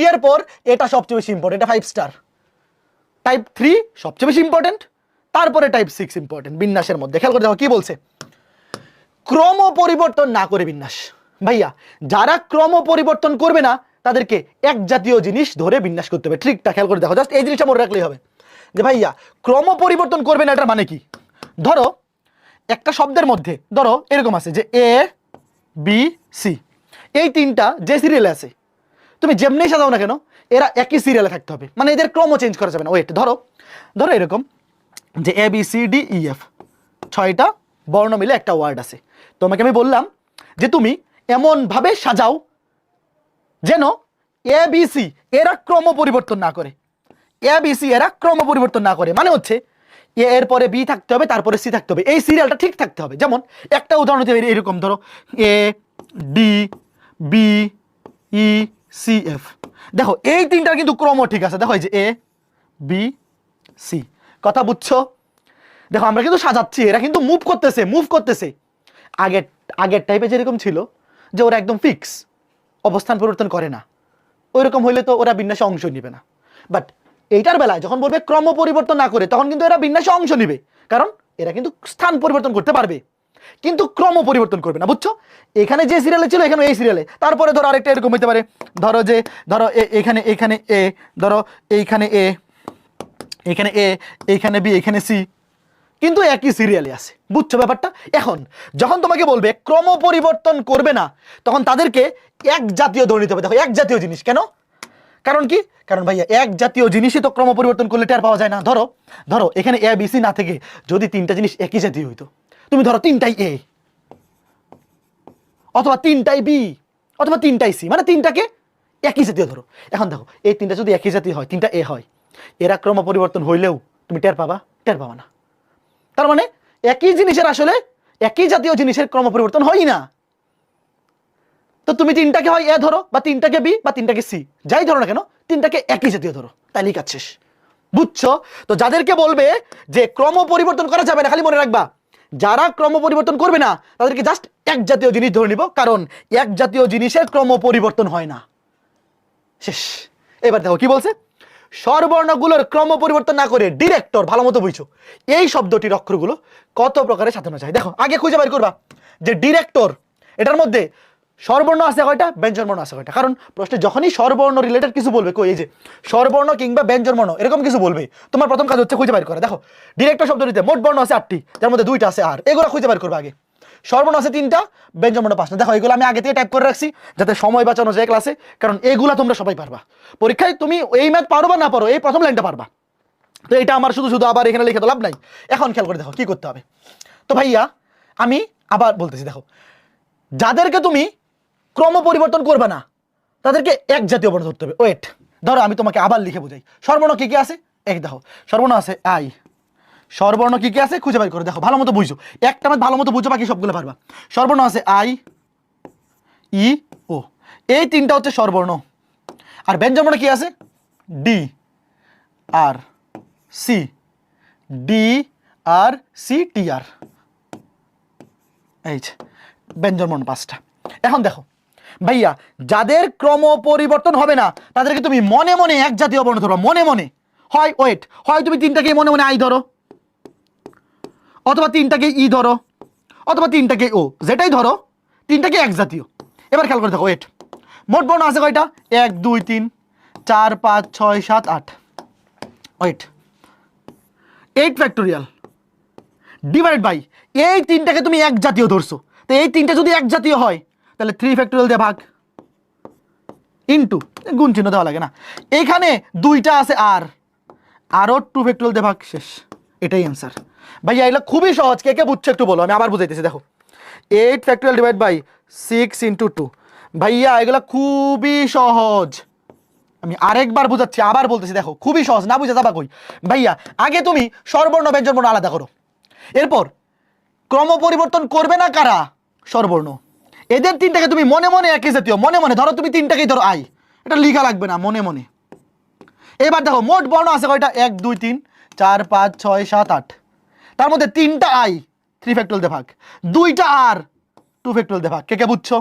3 এর পর এটা সবচেয়ে বেশি ইম্পর্টেন্ট, এটা 5 স্টার। টাইপ 3 সবচেয়ে বেশি ইম্পর্টেন্ট, তারপরে টাইপ 6 ইম্পর্টেন্ট বিন্যাসের মধ্যে। খেয়াল করে দেখো কি বলছে, ক্রম পরিবর্তন না করে বিন্যাস। ভাইয়া যারা ক্রম পরিবর্তন করবে না তাদেরকে এক জাতীয় জিনিস ধরে বিন্যাস করতে হবে। ট্রিকটা খেয়াল করে দেখো, জাস্ট এই জিনিসটা মনে রাখলেই হবে যে ভাইয়া ক্রম পরিবর্তন করবে না, এটার মানে কি? ধরো একটা শব্দের মধ্যে ধরো এরকম আছে যে এ বি সি, এই তিনটা যে সিরিয়ালে আছে তুমি যেমনি সাজাও না কেন এরা একই সিরিয়ালে থাকতে হবে, মানে এদের ক্রম চেঞ্জ করা যাবে না। ওয়েট, ধরো ধরো এরকম যে A B C D E F, 6টা বর্ণ মিলে একটা ওয়ার্ড আছে। তোমাকে আমি বললাম যে তুমি এমনভাবে সাজাও যেন এ বি সি এরা ক্রম পরিবর্তন না করে, এ বি সি এরা ক্রম পরিবর্তন না করে, মানে হচ্ছে এ এর পরে বি থাকতে হবে, তারপরে সি থাকতে হবে, এই সিরিয়ালটা ঠিক থাকতে হবে। যেমন একটা উদাহরণ হতে এরকম, ধরো A D B E C F, দেখো এই তিনটার কিন্তু ক্রম ঠিক আছে। দেখো এই যে এ বি সি, কথা বুঝছো? দেখো আমরা কিন্তু সাজাচ্ছি, এরা কিন্তু মুভ করতেছে। আগের টাইপে যেরকম ছিল যে ওরা একদম ফিক্স অবস্থান পরিবর্তন করে না, ওইরকম হইলে তো ওরা বিন্যাসে অংশ নিবে না। বাট এইটার বেলায় যখন বলবে ক্রম পরিবর্তন না করে, তখন কিন্তু এরা বিন্যাসে অংশ নিবে, কারণ এরা কিন্তু স্থান পরিবর্তন করতে পারবে কিন্তু ক্রম পরিবর্তন করবে না। বুঝছো? এখানে যে সিরিয়ালে ছিল এখানে এই সিরিয়ালে, তারপরে ধরো আরেকটা এরকম হতে পারে, ধরো এখানে এ, ধরো এইখানে এ, এখানে এ, এইখানে বি, এখানে সি, কিন্তু একই সিরিয়ালে আছে। বুঝছো ব্যাপারটা? এখন যখন তোমাকে বলবে ক্রম পরিবর্তন করবে না, তখন তাদেরকে এক জাতীয় ধরে নিতে হবে। দেখো এক জাতীয় জিনিস কেন? কারণ কি? কারণ ভাইয়া এক জাতীয় জিনিসই তো ক্রম পরিবর্তন করলে টের পাওয়া যায় না। ধরো ধরো এখানে এ বি সি না থেকে যদি তিনটা জিনিস একই জাতীয় হইতো, তুমি ধরো তিনটাই এ অথবা তিনটাই বি অথবা তিনটাই সি, মানে তিনটাকে একই জাতীয় ধরো। এখন দেখো এই তিনটা যদি একই জাতীয় হয়, তিনটা এ হয়, এরা ক্রম পরিবর্তন হইলেও তুমি টের পাবা না। তার মানে একই জিনিসের আসলে একই জাতীয় জিনিসের ক্রম পরিবর্তন হয় না। তো তুমি তিনটাকে হয় এ ধরো, বা তিনটাকে বি, বা তিনটাকে সি, যাই ধরো না কেন তিনটাকে একই জাতীয় ধরো, তাই কাজ শেষ। বুঝছো? তো যাদেরকে বলবে যে ক্রম পরিবর্তন করা যাবে না, খালি মনে রাখবা যারা ক্রম পরিবর্তন করবে না তাদেরকে জাস্ট এক জাতীয় জিনিস ধরে নিব, কারণ এক জাতীয় জিনিসের ক্রম পরিবর্তন হয় না। শেষ। এবার দেখো কি বলছে, স্বরবর্ণগুলোর ক্রম পরিবর্তন না করে ডিরেক্টর, ভালো মতো বুঝছো এই শব্দটির অক্ষরগুলো কত প্রকারে সাজানো যায়। দেখো আগে খুঁজে বের করবা যে ডিরেক্টর এটার মধ্যে স্বরবর্ণ আছে কয়টা, ব্যঞ্জনবর্ণ আছে কয়টা। কারণ প্রশ্নে যখনই স্বরবর্ণ রিলেটেড কিছু বলবে, কই এই যে স্বরবর্ণ কিংবা ব্যঞ্জনবর্ণ এরকম কিছু বলবে, তোমার প্রথম কাজ হচ্ছে খুঁজে বের করা। দেখো ডিরেক্টর শব্দটিতে মোট বর্ণ আছে 8টি, যার মধ্যে 2টা আছে আর, এগুলো খুঁজে বের করবে আগে। স্বরবর্ণ আছে 3টা, ব্যঞ্জনবর্ণ 5টা। দেখো এগুলো আমি আগে থেকে টাইপ করে রাখছি যাতে সময় বাঁচানো যায় ক্লাসে, কারণ এগুলা তোমরা সবাই পারবা পরীক্ষায়। তুমি এই ম্যাথ পারো বা না পারো, এই প্রথম লাইনটা পারবা, তো এটা আমার শুধু আবার এখানে লিখে তো লাভ নাই। এখন খেয়াল করে দেখো কি করতে হবে। তো ভাইয়া আমি আবার বলতেছি, দেখো যাদেরকে তুমি ক্রম পরিবর্তন করবে না তাদেরকে এক জাতীয় বর্ণ ধরতে হবে। ওয়েট, ধরো আমি তোমাকে আবার লিখে বুঝাই। স্বরবর্ণ কি কি আছে? এক, দেখো স্বরবর্ণ আছে আই, স্বরবর্ণ কি কি আছে খুঁজে বের করে দেখো, ভালো মতো বুঝছো, একটা ম্যাথ ভালো মতো বুঝো, বাকি সবগুলো পারবা। স্বরবর্ণ আছে আই ই ও, এই তিনটা হচ্ছে স্বরবর্ণ। আর ব্যঞ্জনবর্ণ কি আছে? ডি আর সি, ডি আর সি টি আর, এই ব্যঞ্জনবর্ণ 5টা। এখন দেখো ভাইয়া যাদের ক্রম পরিবর্তন হবে না তাদেরকে তুমি মনে মনে এক জাতীয় বর্ণ ধরো, মনে মনে। হয় ওয়েট, হয় তুমি তিনটাকে মনে মনে আই ধরো, অথবা তিনটাকে ই ধরো, অথবা তিনটাকে ও, যেটাই ধরো তিনটাকে এক জাতীয়। এবার খেয়াল করে দেখো, ওয়েট মোট বর্ণ আছে কয়টা? 1 2 3 4 5 6 7 8। ওয়েট 8 ফ্যাক্টোরিয়াল ডিভাইড বাই এই তিনটাকে তুমি এক জাতীয় ধরছো, তো এই তিনটা যদি এক জাতীয় হয় তাহলে 3 ফ্যাক্টোরিয়াল দিয়ে ভাগ, ইনটু গুণ চিহ্ন দেওয়া লাগে না, এখানে 2টা আছে আর, আরও 2 ফ্যাক্টোরিয়াল দিয়ে ভাগ, শেষ। এটাই অ্যান্সার। ভাইয়া এগুলো খুবই সহজ, কে কে বুঝছো একটু বলো, আমি আবার বুঝাইতেছি। দেখো 8 ফ্যাক্টোরিয়াল ডিভাইড বাই 6 ইন্টু 2, ভাইয়া এগুলো খুবই সহজ। আমি আরেকবার বুঝাচ্ছি, আবার বলতেছি, দেখো খুবই সহজ, না বুঝে যাবা কই। ভাইয়া আগে তুমি স্বরবর্ণ ব্যঞ্জনবর্ণ আলাদা করো, এরপর ক্রম পরিবর্তন করবে না কারা? স্বরবর্ণ। এদের তিনটাকে তুমি মনে মনে একই জাতীয়, মনে মনে ধরো, তুমি তিনটাকেই ধরো আই, এটা লিখা লাগবে না, মনে মনে। এবার দেখো মোট বর্ণ আছে কয়টা? 1 2 3 4 5 6 7 8, তার মধ্যে 3টা আই 3 ফ্যাক্টোরিয়াল দিয়ে ভাগ, 2টা আর 2 ফ্যাক্টোরিয়াল দিয়ে ভাগ। কে কে বুঝছো?